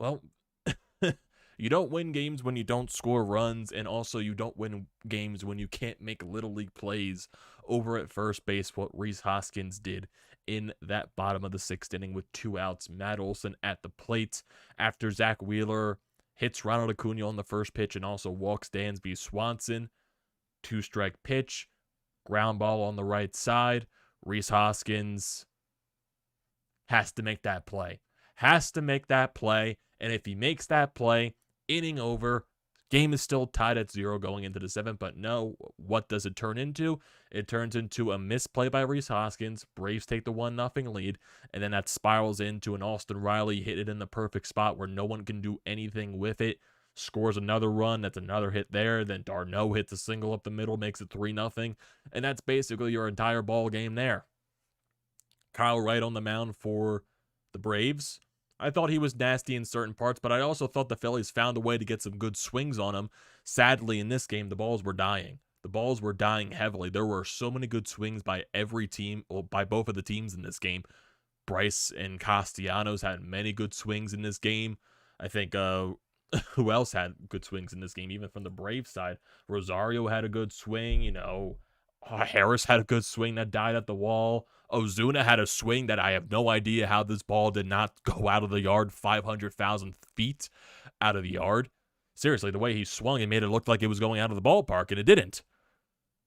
Well, you don't win games when you don't score runs, and also you don't win games when you can't make little league plays over at first base, what Rhys Hoskins did in that bottom of the sixth inning with 2 outs. Matt Olson at the plate after Zack Wheeler hits Ronald Acuna on the first pitch and also walks Dansby Swanson. 2-strike pitch, ground ball on the right side. Rhys Hoskins has to make that play. Has to make that play. And if he makes that play, inning over, game is still tied at 0 going into the 7th. But no, what does it turn into? It turns into a misplay by Rhys Hoskins. Braves take the 1-0 lead. And then that spirals into an Austin Riley hit it in the perfect spot where no one can do anything with it. Scores another run. That's another hit there. Then d'Arnaud hits a single up the middle, makes it 3-0. And that's basically your entire ball game there. Kyle Wright on the mound for the Braves. I thought he was nasty in certain parts, but I also thought the Phillies found a way to get some good swings on him. Sadly, in this game, the balls were dying. The balls were dying heavily. There were so many good swings by every team, or by both of the teams in this game. Bryce and Castellanos had many good swings in this game. I think, who else had good swings in this game, even from the Braves side? Rosario had a good swing, Harris had a good swing that died at the wall. Ozuna had a swing that I have no idea how this ball did not go out of the yard 500,000 feet out of the yard. Seriously, the way he swung, it made it look like it was going out of the ballpark, and it didn't.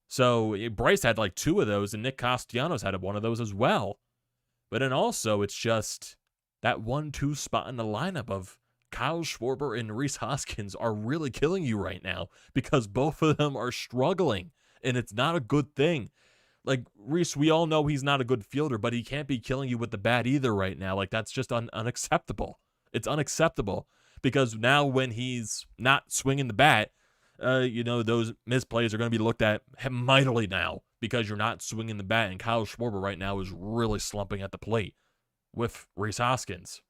So Bryce had like 2 of those, and Nick Castellanos had one of those as well. But then also, it's just that 1-2 spot in the lineup of Kyle Schwarber and Rhys Hoskins are really killing you right now because both of them are struggling, and it's not a good thing. Like, Rhys, we all know he's not a good fielder, but he can't be killing you with the bat either right now. Like, that's just unacceptable. It's unacceptable because now when he's not swinging the bat, those misplays are going to be looked at mightily now because you're not swinging the bat, and Kyle Schwarber right now is really slumping at the plate with Rhys Hoskins.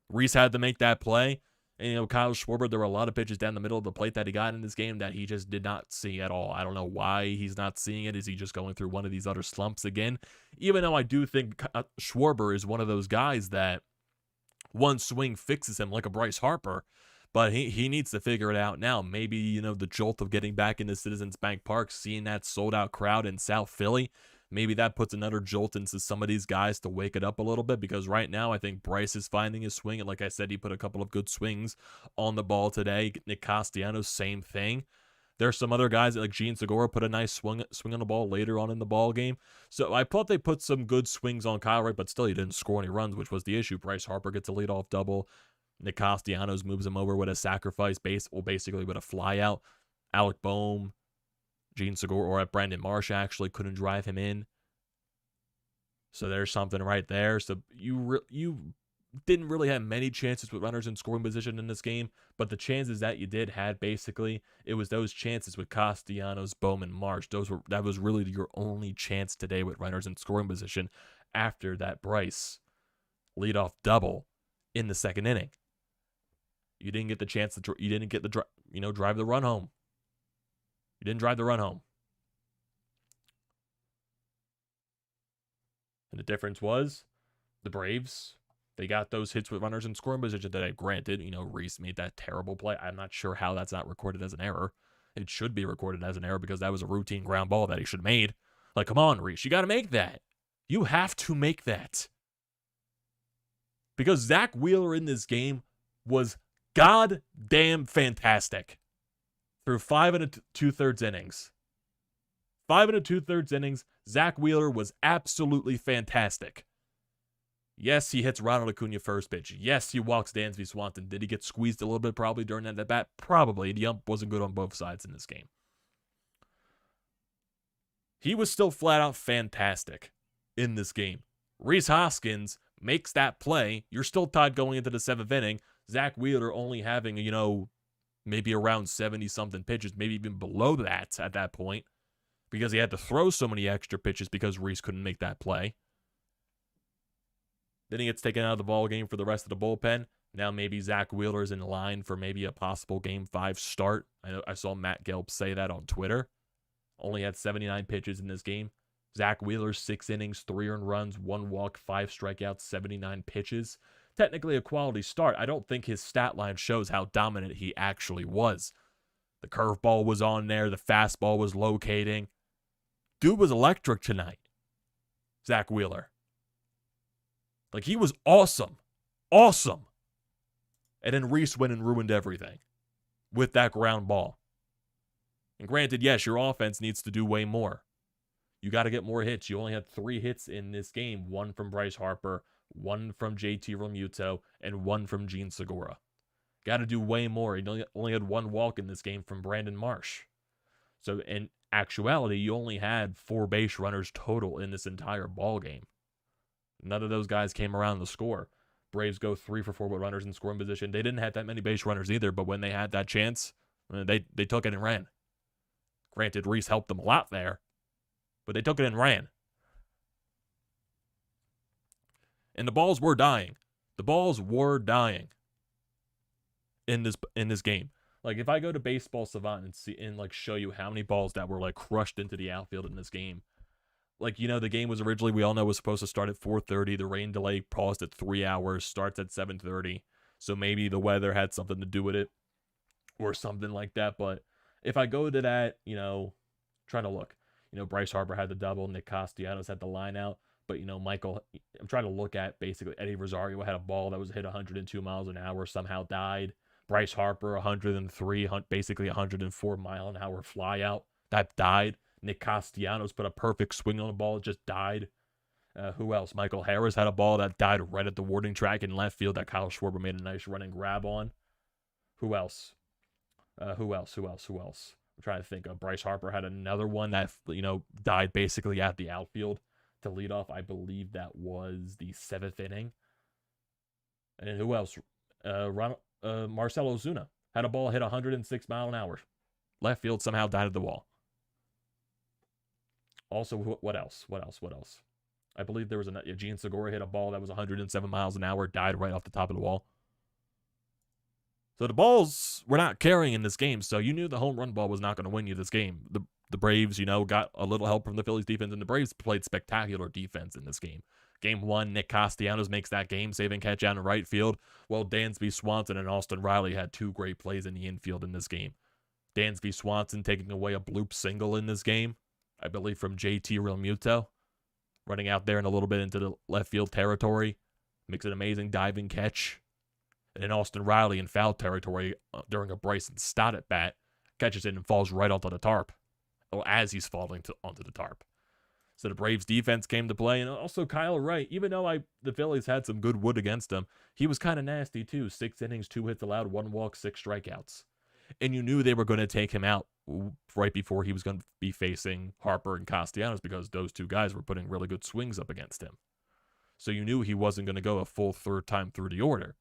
Rhys had to make that play. And, Kyle Schwarber, there were a lot of pitches down the middle of the plate that he got in this game that he just did not see at all. I don't know why he's not seeing it. Is he just going through one of these other slumps again? Even though I do think Schwarber is one of those guys that one swing fixes him like a Bryce Harper, but he needs to figure it out now. Maybe, the jolt of getting back into Citizens Bank Park, seeing that sold-out crowd in South Philly, maybe that puts another jolt into some of these guys to wake it up a little bit, because right now I think Bryce is finding his swing, and like I said, he put a couple of good swings on the ball today. Nick Castellanos, same thing. There's some other guys like Jean Segura put a nice swing on the ball later on in the ball game. So I thought they put some good swings on Kyle Wright, but still he didn't score any runs, which was the issue. Bryce Harper gets a leadoff double. Nick Castellanos moves him over with a sacrifice basically with a fly out. Alec Boehm, Jean Segura, or Brandon Marsh actually couldn't drive him in. So there's something right there. So you didn't really have many chances with runners in scoring position in this game, but the chances that you did had, basically, it was those chances with Castellanos, Boehm, and Marsh. That was really your only chance today with runners in scoring position after that Bryce leadoff double in the second inning. You didn't get the chance to drive the run home. You didn't drive the run home. And the difference was the Braves, they got those hits with runners in scoring position today. Granted, Rhys made that terrible play. I'm not sure how that's not recorded as an error. It should be recorded as an error because that was a routine ground ball that he should have made. Like, come on, Rhys, you got to make that. You have to make that. Because Zack Wheeler in this game was goddamn fantastic through 5 2/3 innings. 5 2/3 innings, Zack Wheeler was absolutely fantastic. Yes, he hits Ronald Acuna first pitch. Yes, he walks Dansby Swanson. Did he get squeezed a little bit probably during that at bat? Probably. The ump wasn't good on both sides in this game. He was still flat out fantastic in this game. Rhys Hoskins makes that play. You're still tied going into the 7th inning. Zack Wheeler only having, maybe around 70-something pitches, maybe even below that at that point, because he had to throw so many extra pitches because Rhys couldn't make that play. Then he gets taken out of the ball game for the rest of the bullpen. Now maybe Zack Wheeler's in line for maybe a possible Game 5 start. I saw Matt Gelb say that on Twitter. Only had 79 pitches in this game. Zack Wheeler, 6 innings, 3 earned runs, 1 walk, 5 strikeouts, 79 pitches. technically a quality start. I don't think his stat line shows how dominant he actually was. The curveball was on there. The fastball was locating. Dude was electric tonight. Zack Wheeler. Like, he was awesome. Awesome. And then Rhys went and ruined everything with that ground ball. And granted, yes, your offense needs to do way more. You got to get more hits. You only had 3 hits in this game. 1 from Bryce Harper, 1 from JT Realmuto, and 1 from Jean Segura. Got to do way more. He only had 1 walk in this game from Brandon Marsh. So in actuality, you only had 4 base runners total in this entire ball game. None of those guys came around to score. Braves go 3 for 4 with runners in scoring position. They didn't have that many base runners either, but when they had that chance, they took it and ran. Granted, Rhys helped them a lot there, but they took it and ran. And the balls were dying. The balls were dying in this game. Like, if I go to Baseball Savant and see and like show you how many balls that were like crushed into the outfield in this game. Like, you know, the game was originally, we all know, was supposed to start at 4:30. The rain delay paused at 3 hours, starts at 7:30. So maybe the weather had something to do with it or something like that. But if I go to that, you know, trying to look, you know, Bryce Harper had the double, Nick Castellanos had the line out. But, you know, I'm trying to look at basically Eddie Rosario had a ball that was hit 102 miles an hour, somehow died. Bryce Harper, 103, basically 104 mile an hour fly out. That died. Nick Castellanos put a perfect swing on the ball. It just died. Who else? Michael Harris had a ball that died right at the warning track in left field that Kyle Schwarber made a nice running grab on. Who else? Who else? I'm trying to think of. Bryce Harper had another one that, you know, died basically at the outfield to lead off. I believe that was the 7th inning. And then who else? Marcell Ozuna had a ball hit 106 mile an hour. Left field somehow died at the wall. Also, what else? I believe there was Jean Segura hit a ball that was 107 miles an hour, died right off the top of the wall. So the balls were not carrying in this game, so you knew the home run ball was not going to win you this game. The Braves, you know, got a little help from the Phillies defense, and the Braves played spectacular defense in this game. Game 1, Nick Castellanos makes that game-saving catch out in right field, while Dansby Swanson and Austin Riley had 2 great plays in the infield in this game. Dansby Swanson taking away a bloop single in this game, I believe from JT Realmuto, running out there and a little bit into the left field territory, makes an amazing diving catch. And then Austin Riley in foul territory during a Bryce Stott at bat, catches it and falls right onto the tarp, or as he's falling onto the tarp. So the Braves defense came to play, and also Kyle Wright, even though the Phillies had some good wood against him, he was kind of nasty too. 6 innings, 2 hits allowed, 1 walk, 6 strikeouts. And you knew they were going to take him out right before he was going to be facing Harper and Castellanos, because those 2 guys were putting really good swings up against him. So you knew he wasn't going to go a full 3rd time through the order.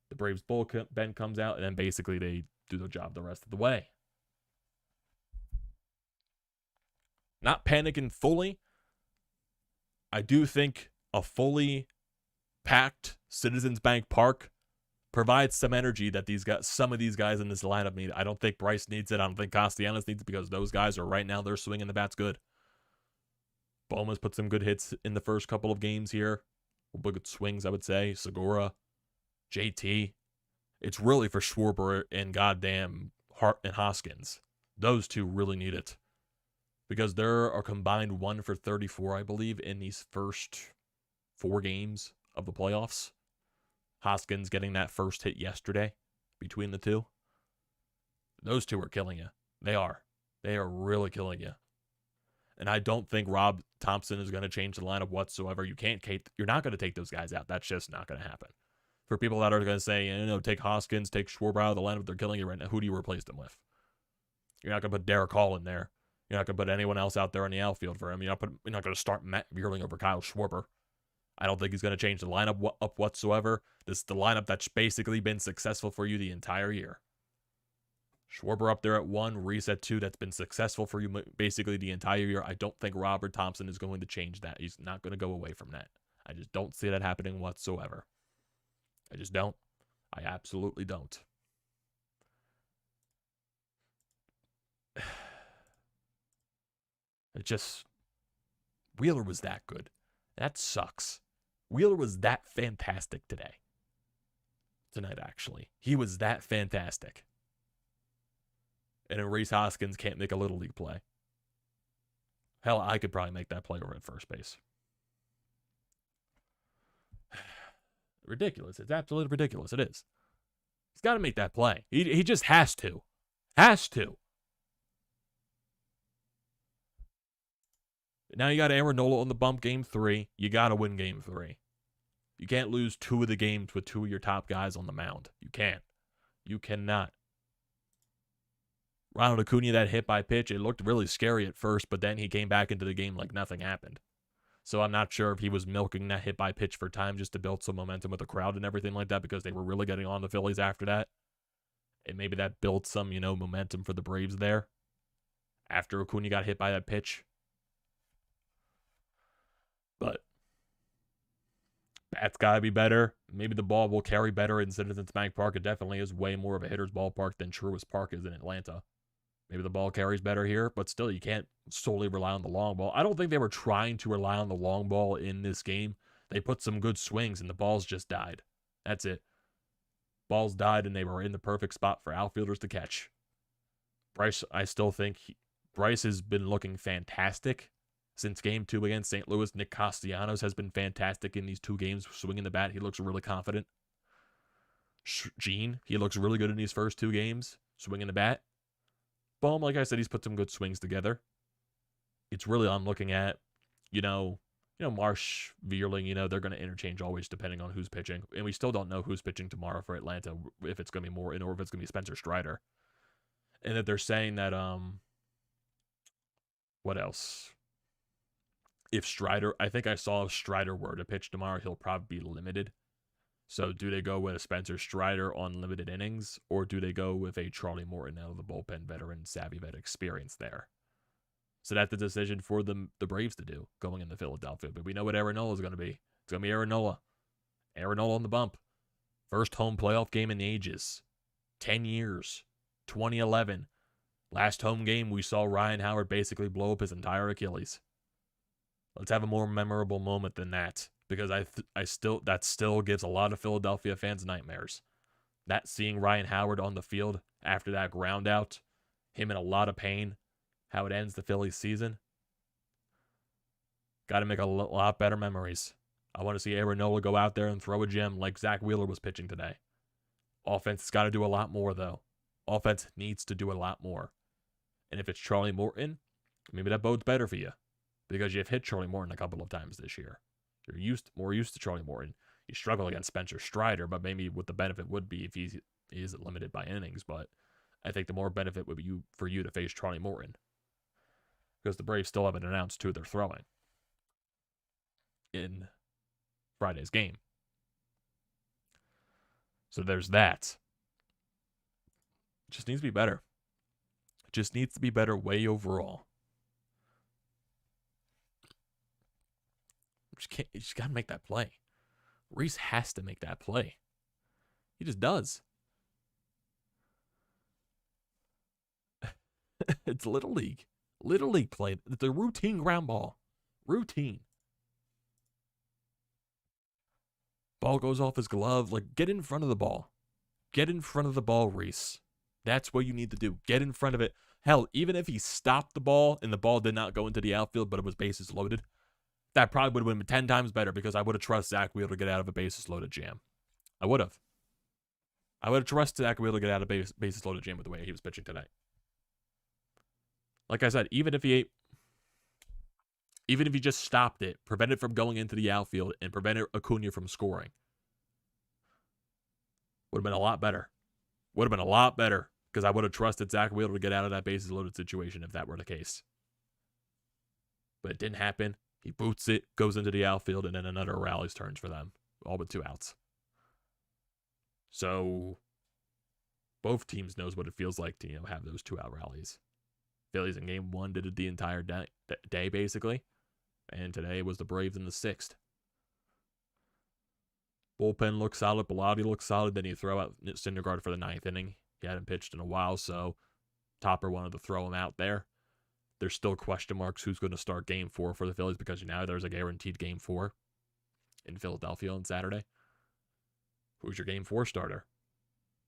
The Braves bullpen comes out, and then basically they do their job the rest of the way. Not panicking fully. I do think a fully packed Citizens Bank Park provides some energy that some of these guys in this lineup need. I don't think Bryce needs it. I don't think Castellanos needs it, because those guys are right now, they're swinging the bats good. Boma's put some good hits in the first couple of games here. Good swings, I would say. Segura, JT. It's really for Schwarber and goddamn Hart and Hoskins. Those 2 really need it, because there are combined 1 for 34, I believe, in these first 4 games of the playoffs. Hoskins getting that first hit yesterday between the 2. Those 2 are killing you. They are. They are really killing you. And I don't think Rob Thompson is going to change the lineup whatsoever. You're not going to take those guys out. That's just not going to happen. For people that are going to say, you know, take Hoskins, take Schwarber out of the lineup, they're killing you right now. Who do you replace them with? You're not going to put Derek Hall in there. You're not going to put anyone else out there in the outfield for him. You're not going to start Matt Vierling over Kyle Schwarber. I don't think he's going to change the lineup up whatsoever. This is the lineup that's basically been successful for you the entire year. Schwarber up there at 1, Rhys at 2. That's been successful for you basically the entire year. I don't think Robert Thompson is going to change that. He's not going to go away from that. I just don't see that happening whatsoever. I just don't. I absolutely don't. Wheeler was that good. That sucks. Wheeler was that fantastic today. tonight, actually. He was that fantastic. And then Rhys Hoskins can't make a Little League play. Hell, I could probably make that play over at first base. Ridiculous. It's absolutely ridiculous. It is. He's got to make that play. He just has to. Has to. Now you got Aaron Nola on the bump game 3. You got to win game 3. You can't lose 2 of the games with 2 of your top guys on the mound. You can't. You cannot. Ronald Acuna, that hit by pitch, it looked really scary at first, but then he came back into the game like nothing happened. So I'm not sure if he was milking that hit by pitch for time just to build some momentum with the crowd and everything like that, because they were really getting on the Phillies after that. And maybe that built some, momentum for the Braves there after Acuna got hit by that pitch. But that's got to be better. Maybe the ball will carry better in Citizens Bank Park. It definitely is way more of a hitter's ballpark than Truist Park is in Atlanta. Maybe the ball carries better here, but still, you can't solely rely on the long ball. I don't think they were trying to rely on the long ball in this game. They put some good swings, and the balls just died. That's it. Balls died, and they were in the perfect spot for outfielders to catch. Bryce, I still think Bryce has been looking fantastic since Game 2 against St. Louis. Nick Castellanos has been fantastic in these 2 games, swinging the bat. He looks really confident. Gene, he looks really good in these first 2 games, swinging the bat. Bohm, like I said, he's put some good swings together. It's really, I'm looking at, Marsh, Vierling, they're going to interchange always depending on who's pitching. And we still don't know who's pitching tomorrow for Atlanta, if it's going to be Morton or if it's going to be Spencer Strider. And that they're saying that, what else? If Strider, I think I saw if Strider were to pitch tomorrow, he'll probably be limited. So do they go with a Spencer Strider on limited innings, or do they go with a Charlie Morton out of the bullpen, veteran, savvy vet experience there? So that's the decision for the Braves to do going into Philadelphia. But we know what Aaron Nola is going to be. It's going to be Aaron Nola. Aaron Nola on the bump. First home playoff game in ages. 10 years. 2011. Last home game, we saw Ryan Howard basically blow up his entire Achilles. Let's have a more memorable moment than that, because that still gives a lot of Philadelphia fans nightmares. That seeing Ryan Howard on the field after that ground out, him in a lot of pain, how it ends the Phillies season. Got to make a lot better memories. I want to see Aaron Nola go out there and throw a gem like Zack Wheeler was pitching today. Offense has got to do a lot more, though. Offense needs to do a lot more. And if it's Charlie Morton, maybe that bodes better for you, because you've hit Charlie Morton a couple of times this year. You're more used to Charlie Morton. You struggle against Spencer Strider, but maybe what the benefit would be if he isn't limited by innings. But I think the more benefit would be for you to face Charlie Morton, because the Braves still haven't announced who they're throwing in Friday's game. So there's that. It just needs to be better. It just needs to be better way overall. You just got to make that play. Rhys has to make that play. He just does. It's Little League. Little League play. It's a routine ground ball. Routine. Ball goes off his glove. Get in front of the ball. Get in front of the ball, Rhys. That's what you need to do. Get in front of it. Hell, even if he stopped the ball and the ball did not go into the outfield, but it was bases loaded, that probably would have been 10 times better, because I would have trusted Zack Wheeler to get out of a bases loaded jam. I would have. I would have trusted Zack Wheeler to get out of a bases loaded jam with the way he was pitching today. Like I said, even if he just stopped it, prevented from going into the outfield, and prevented Acuna from scoring, would have been a lot better. Would have been a lot better, because I would have trusted Zack Wheeler to get out of that bases loaded situation if that were the case. But it didn't happen. He boots it, goes into the outfield, and then another rallies turns for them. All but 2 outs. So both teams knows what it feels like to have those 2-out rallies. Phillies in game 1 did it the entire day basically. And today was the Braves in the 6th. Bullpen looks solid. Bilotti looks solid. Then you throw out Syndergaard for the 9th inning. He hadn't pitched in a while, so Topper wanted to throw him out there. There's still question marks who's going to start game 4 for the Phillies, because now there's a guaranteed game 4 in Philadelphia on Saturday. Who's your game 4 starter?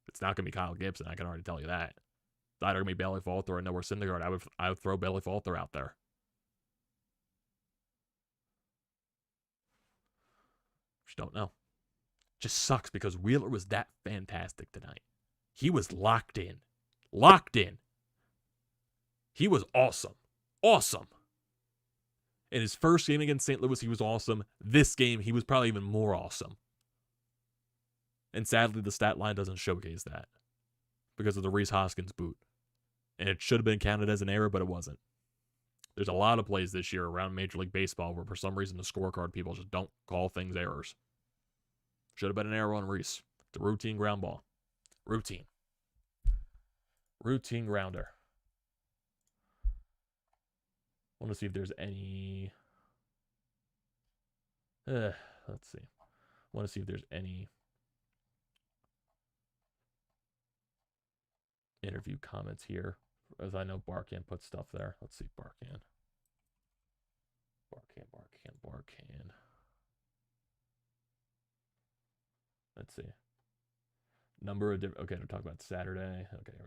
It's not going to be Kyle Gibson. I can already tell you that. It's either going to be Bailey Falter or Noah Syndergaard. I would throw Bailey Falter out there. Just don't know. Just sucks because Wheeler was that fantastic tonight. He was locked in. Locked in. He was awesome. Awesome. In his first game against St. Louis, he was awesome. This game, he was probably even more awesome. And sadly, the stat line doesn't showcase that because of the Rhys Hoskins boot. And it should have been counted as an error, but it wasn't. There's a lot of plays this year around Major League Baseball where for some reason the scorecard people just don't call things errors. Should have been an error on Rhys. The routine ground ball. Routine grounder. I want to see if there's any... let's see. I want to see if there's any interview comments here, as I know Barkan put stuff there. Let's see, Barkan. Let's see. Number of different... Okay, we're talking about Saturday. Okay, here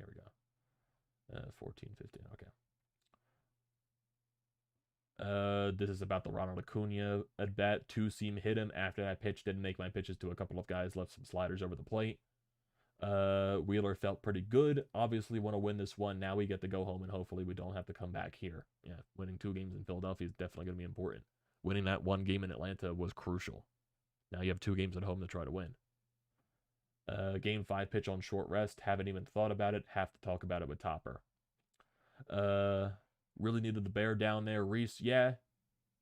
we go. 14, 15, okay. This is about the Ronald Acuna at bat. 2-seam hit him after that pitch. Didn't make my pitches to a couple of guys. Left some sliders over the plate. Wheeler felt pretty good. Obviously want to win this one. Now we get to go home and hopefully we don't have to come back here. Yeah, winning 2 games in Philadelphia is definitely going to be important. Winning that 1 game in Atlanta was crucial. Now you have 2 games at home to try to win. Game 5 pitch on short rest. Haven't even thought about it. Have to talk about it with Topper. Really needed the bear down there. Rhys, yeah.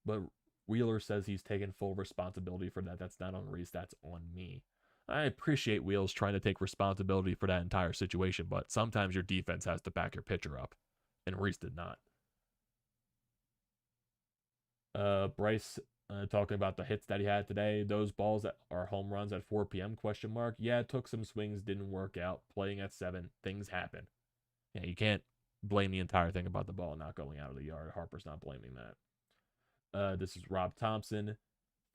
But Wheeler says he's taking full responsibility for that. That's not on Rhys. That's on me. I appreciate Wheels trying to take responsibility for that entire situation, but sometimes your defense has to back your pitcher up. And Rhys did not. Bryce... talking about the hits that he had today, those balls that are home runs at 4 p.m. ? Yeah, took some swings, didn't work out. Playing at 7, things happen. Yeah, you can't blame the entire thing about the ball not going out of the yard. Harper's not blaming that. This is Rob Thompson.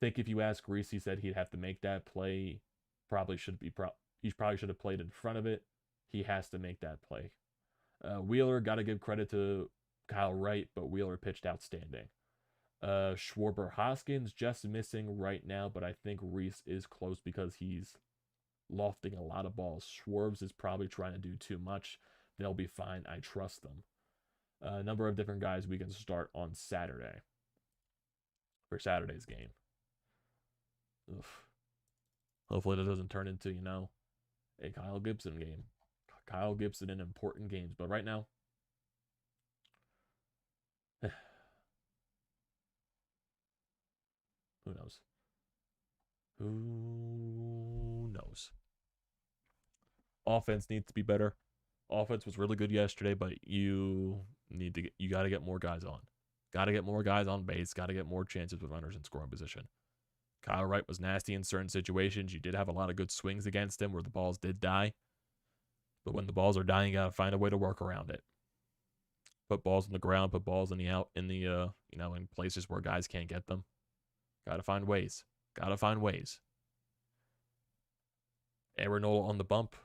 Think if you ask Rhys, he said he'd have to make that play. He probably should have played in front of it. He has to make that play. Wheeler, got to give credit to Kyle Wright, but Wheeler pitched outstanding. Schwarber Hoskins just missing right now, but I think Rhys is close because he's lofting a lot of balls. Schwarbs is probably trying to do too much. They'll be fine. I trust them. A number of different guys we can start on Saturday for Saturday's game. Oof. Hopefully that doesn't turn into, a Kyle Gibson game. Kyle Gibson in important games, but right now, who knows? Who knows? Offense needs to be better. Offense was really good yesterday, but you got to get more guys on. Got to get more guys on base. Got to get more chances with runners in scoring position. Kyle Wright was nasty in certain situations. You did have a lot of good swings against him where the balls did die. But when the balls are dying, you got to find a way to work around it. Put balls on the ground, put balls in in places where guys can't get them. Got to find ways. Nola on the bump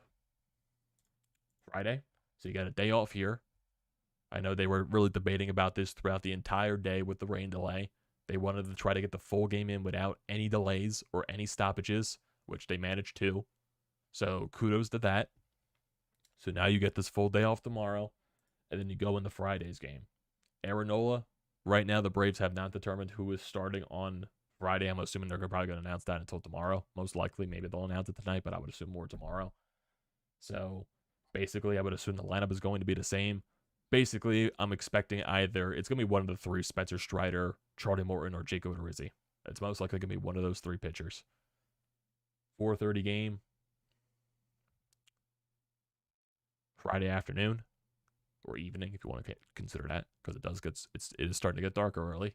Friday. So you got a day off here. I know they were really debating about this throughout the entire day with the rain delay. They wanted to try to get the full game in without any delays or any stoppages, which they managed to. So kudos to that. So now you get this full day off tomorrow, and then you go into Friday's game. Nola, right now the Braves have not determined who is starting on Friday. I'm assuming they're probably going to announce that until tomorrow. Most likely, maybe they'll announce it tonight, but I would assume more tomorrow. So basically, I would assume the lineup is going to be the same. Basically, I'm expecting either it's going to be one of the 3, Spencer Strider, Charlie Morton, or Jacob Rizzi. It's most likely going to be one of those 3 pitchers. 4:30 game. Friday afternoon or evening, if you want to consider that, because it is starting to get darker early,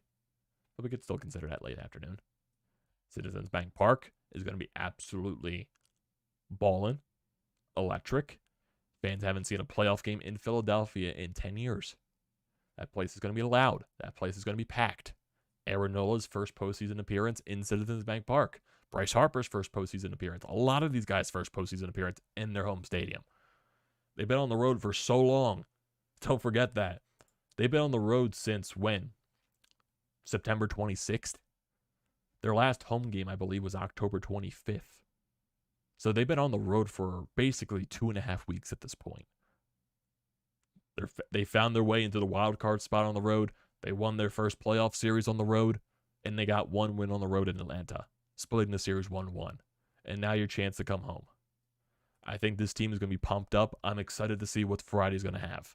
but we could still consider that late afternoon. Citizens Bank Park is going to be absolutely ballin', electric. Fans haven't seen a playoff game in Philadelphia in 10 years. That place is going to be loud. That place is going to be packed. Nola's first postseason appearance in Citizens Bank Park. Bryce Harper's first postseason appearance. A lot of these guys' first postseason appearance in their home stadium. They've been on the road for so long. Don't forget that. They've been on the road since when? September 26th? Their last home game, I believe, was October 25th. So they've been on the road for basically 2.5 weeks at this point. They found their way into the wild card spot on the road. They won their first playoff series on the road, and they got one win on the road in Atlanta, splitting the series 1-1. And now your chance to come home. I think this team is going to be pumped up. I'm excited to see what Friday's going to have.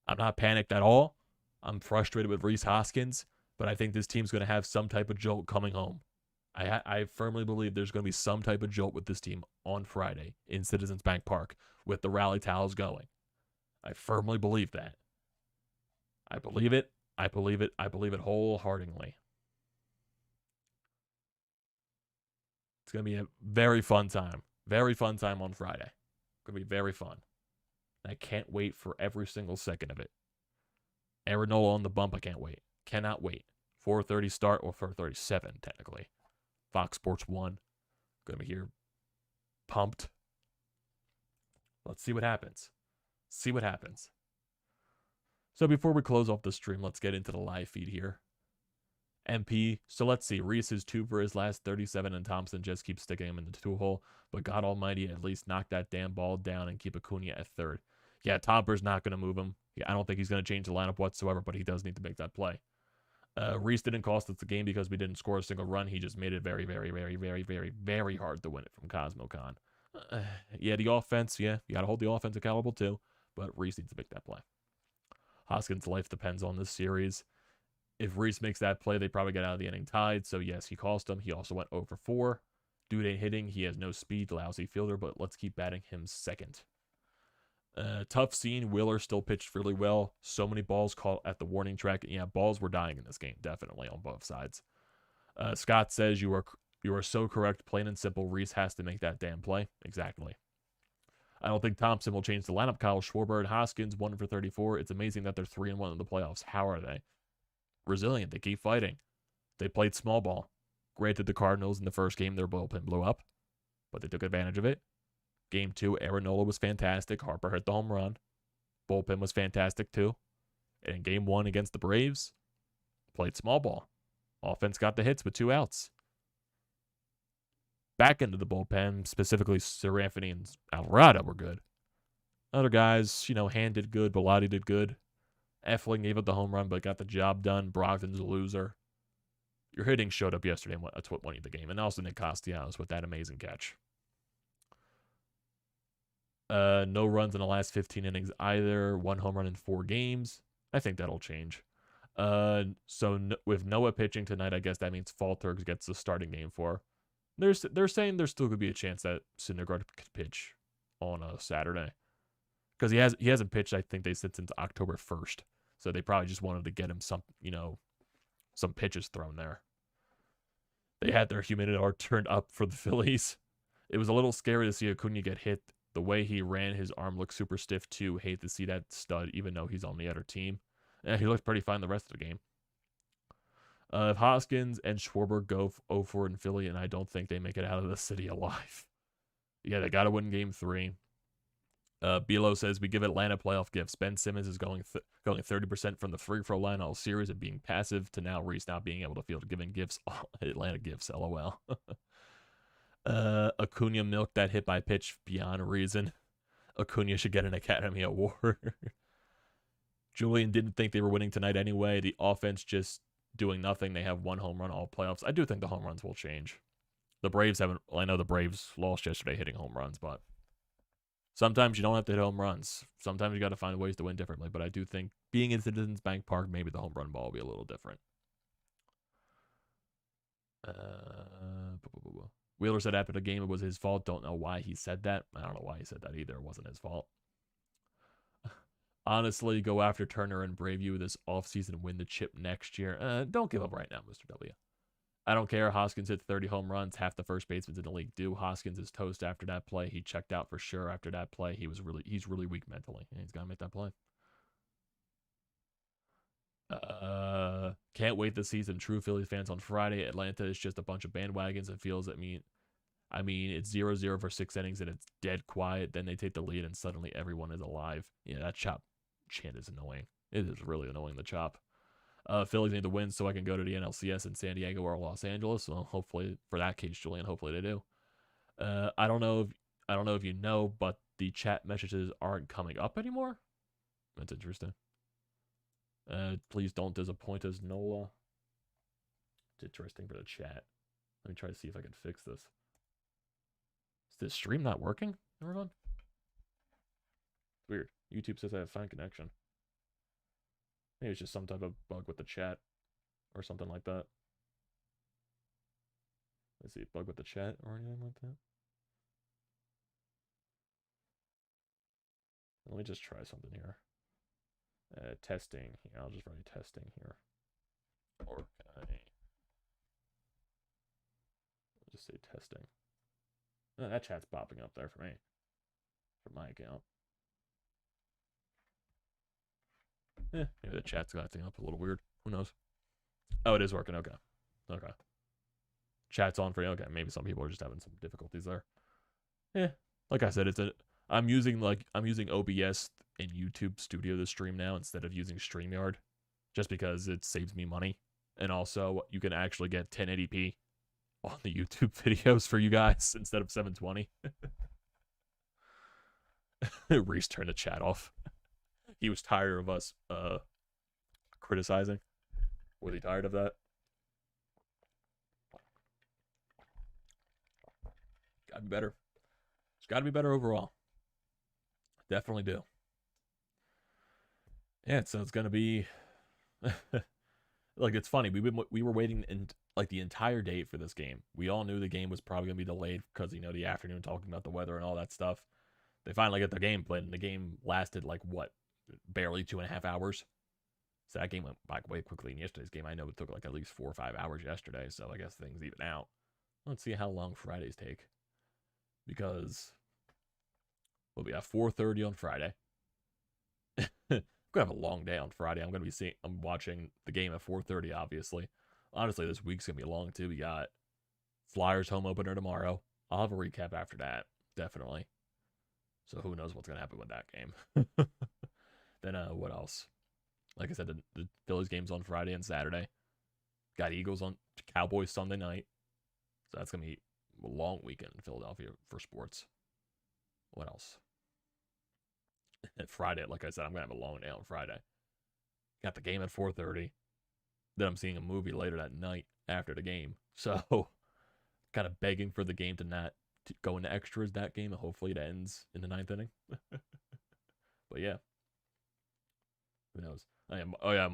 I'm not panicked at all. I'm frustrated with Rhys Hoskins, but I think this team's going to have some type of jolt coming home. I firmly believe there's going to be some type of jolt with this team on Friday in Citizens Bank Park with the rally towels going. I firmly believe that. I believe it. I believe it. I believe it wholeheartedly. It's going to be a very fun time. Very fun time on Friday. It's going to be very fun. I can't wait for every single second of it. Nola on the bump, I can't wait. Cannot wait. 4:30 start, or 4:37 technically. Fox Sports 1. Going to be here pumped. Let's see what happens. See what happens. So before we close off the stream, let's get into the live feed here. MP, so let's see. Rhys is 2 for his last 37, and Thompson just keeps sticking him in the 2-hole. But God almighty, at least knock that damn ball down and keep Acuna at 3rd. Yeah, Topper's not going to move him. Yeah, I don't think he's going to change the lineup whatsoever, but he does need to make that play. Rhys didn't cost us the game because we didn't score a single run. He just made it very, very, very, very, very, very hard to win it from CosmoCon. Yeah, the offense, yeah, you got to hold the offense accountable too, but Rhys needs to make that play. Hoskins' life depends on this series. If Rhys makes that play, they probably get out of the inning tied. So, yes, he cost him. He also went 0 for 4. Dude ain't hitting. He has no speed, lousy fielder, but let's keep batting him 2nd. Tough scene. Wheeler still pitched really well. So many balls caught at the warning track. Yeah, balls were dying in this game, definitely, on both sides. Scott says you are so correct. Plain and simple, Rhys has to make that damn play. Exactly. I don't think Thompson will change the lineup. Kyle Schwarber and Hoskins, 1 for 34. It's amazing that they're 3-1 in the playoffs. How are they? Resilient. They keep fighting. They played small ball. Granted, the Cardinals in the first game, their bullpen blew up, but they took advantage of it. Game 2, Nola was fantastic. Harper hit the home run. Bullpen was fantastic too. And in Game 1 against the Braves, played small ball. Offense got the hits with 2 outs. Back into the bullpen, specifically Sir Anthony and Alvarado were good. Other guys, Hand did good. Bellotti did good. Eflin gave up the home run, but got the job done. Brogdon's a loser. Your hitting showed up yesterday, and that's what won you the game. And also Nick Castellanos with that amazing catch. No runs in the last 15 innings either. 1 home run in 4 games. I think that'll change. With Noah pitching tonight, I guess that means Faltergs gets the starting game for. They're saying there's still could be a chance that Syndergaard could pitch on a Saturday. Because he hasn't pitched, I think they said, since October 1st. So they probably just wanted to get him some pitches thrown there. They had their humidor turned up for the Phillies. It was a little scary to see Acuna get hit. The way he ran, his arm looked super stiff too. Hate to see that stud, even though he's on the other team. Yeah, he looked pretty fine the rest of the game. If Hoskins and Schwarber go 0-4 in Philly, and I don't think they make it out of the city alive. Yeah, they got to win Game 3. Bilo says, we give Atlanta playoff gifts. Ben Simmons is going 30% from the free throw line all series and being passive to now Rhys not being able to field, giving gifts, Atlanta gifts, LOL. Acuna milked that hit by pitch beyond reason. Acuna should get an Academy Award. Julian didn't think they were winning tonight anyway. The offense just doing nothing. They have 1 home run all playoffs. I do think the home runs will change. The Braves haven't. Well, I know the Braves lost yesterday hitting home runs, but sometimes you don't have to hit home runs. Sometimes you got to find ways to win differently. But I do think being in Citizens Bank Park, maybe the home run ball will be a little different. Wheeler said after the game it was his fault. Don't know why he said that. I don't know why he said that either. It wasn't his fault. Honestly, go after Turner and Braveview this offseason and win the chip next year. Don't give up right now, Mr. W. I don't care. Hoskins hit 30 home runs. Half the first basemen in the league do. Hoskins is toast after that play. He checked out for sure after that play. He's really weak mentally. And he's got to make that play. Can't wait to see some true Phillies fans on Friday. Atlanta is just a bunch of bandwagons. It feels I mean, it's 0-0 for 6 innings and it's dead quiet. Then they take the lead and suddenly everyone is alive. Yeah, that chop chant is annoying. It is really annoying, the chop. Phillies need to win so I can go to the NLCS in San Diego or Los Angeles. Well, hopefully, for that case, Julian, hopefully they do. I don't know if you know, but the chat messages aren't coming up anymore. That's interesting. Please don't disappoint us, Nola. It's interesting for the chat. Let me try to see if I can fix this. Is this stream not working, everyone? It's weird. YouTube says I have fine connection. Maybe it's just some type of bug with the chat or something like that. Let's see, bug with the chat or anything like that. Let me just try something here. Testing here. I'll just write testing here. Or can I? I'll just say testing. Oh, that chat's popping up there for me. For my account. Maybe the chat's acting up a little weird. Who knows? Oh, it is working. Okay. Okay. Chat's on for you. Okay, maybe some people are just having some difficulties there. Yeah. Like I said, I'm using OBS in YouTube Studio to stream now instead of using StreamYard, just because it saves me money. And also, you can actually get 1080p on the YouTube videos for you guys instead of 720. Rhys turned the chat off. He was tired of us criticizing. Was he tired of that? Gotta be better. It's gotta be better overall. Definitely do. Yeah, so it's gonna be like, it's funny. We were waiting in like the entire day for this game. We all knew the game was probably gonna be delayed because, you know, the afternoon, talking about the weather and all that stuff. They finally get the game played, and the game lasted like what, barely 2.5 hours. So that game went by way quickly. In yesterday's game, I know it took like at least 4 or 5 hours yesterday. So I guess things even out. Let's see how long Fridays take, because we'll be at 4:30 on Friday. I'm gonna have a long day on Friday. I'm watching the game at 4:30. Obviously, honestly, this week's gonna be long too. We got Flyers home opener tomorrow. I'll have a recap after that, definitely. So who knows what's gonna happen with that game? Then what else? Like I said, the Phillies game's on Friday and Saturday. Got Eagles on Cowboys Sunday night. So that's gonna be a long weekend in Philadelphia for sports. What else? Friday, like I said, I'm gonna have a long day on Friday. Got the game at 4:30. Then I'm seeing a movie later that night after the game. So kind of begging for the game to not go into extras that game. Hopefully it ends in the 9th inning. But yeah. Who knows? I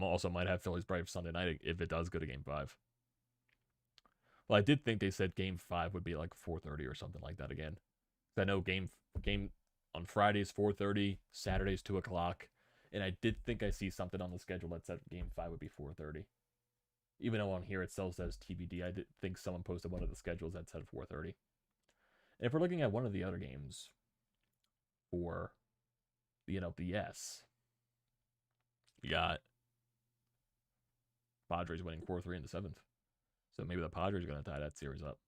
also might have Phillies Braves Sunday night if it does go to game 5. Well, I did think they said game 5 would be like 4:30 or something like that again. I know game on Fridays 4:30, Saturdays 2 o'clock, and I did think I see something on the schedule that said game 5 would be 4:30. Even though on here it still says TBD, I did think someone posted one of the schedules that said 4:30. And if we're looking at one of the other games for the NLDS, we got Padres winning 4-3 in the 7th. So maybe the Padres are going to tie that series up.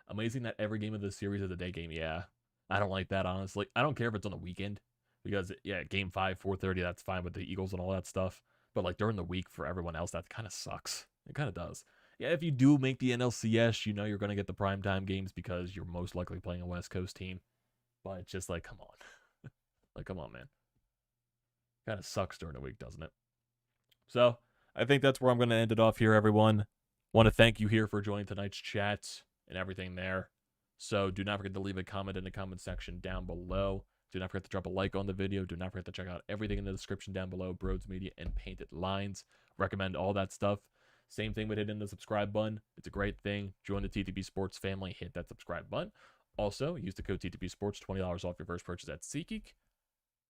Amazing that every game of the series is a day game. Yeah, I don't like that, honestly. I don't care if it's on the weekend, because, yeah, game 5, 4:30, that's fine with the Eagles and all that stuff. But, like, during the week for everyone else, that kind of sucks. It kind of does. Yeah, if you do make the NLCS, you know you're going to get the primetime games because you're most likely playing a West Coast team. But it's just like, come on. Like, come on, man. Kind of sucks during the week, doesn't it? So, I think that's where I'm going to end it off here, everyone. Want to thank you here for joining tonight's chat and everything there. So, do not forget to leave a comment in the comment section down below. Do not forget to drop a like on the video. Do not forget to check out everything in the description down below. BrodesMedia and Painted Lines. Recommend all that stuff. Same thing with hitting the subscribe button. It's a great thing. Join the TTP Sports family. Hit that subscribe button. Also, use the code TTP Sports, $20 off your first purchase at SeatGeek.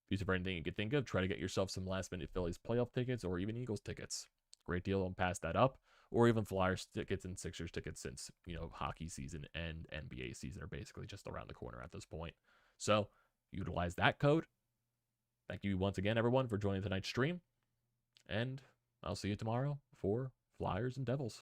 Use it for anything you can think of. Try to get yourself some last-minute Phillies playoff tickets or even Eagles tickets. Great deal. Don't pass that up. Or even Flyers tickets and Sixers tickets, since, you know, hockey season and NBA season are basically just around the corner at this point. So, utilize that code. Thank you once again, everyone, for joining tonight's stream. And I'll see you tomorrow for Flyers and Devils.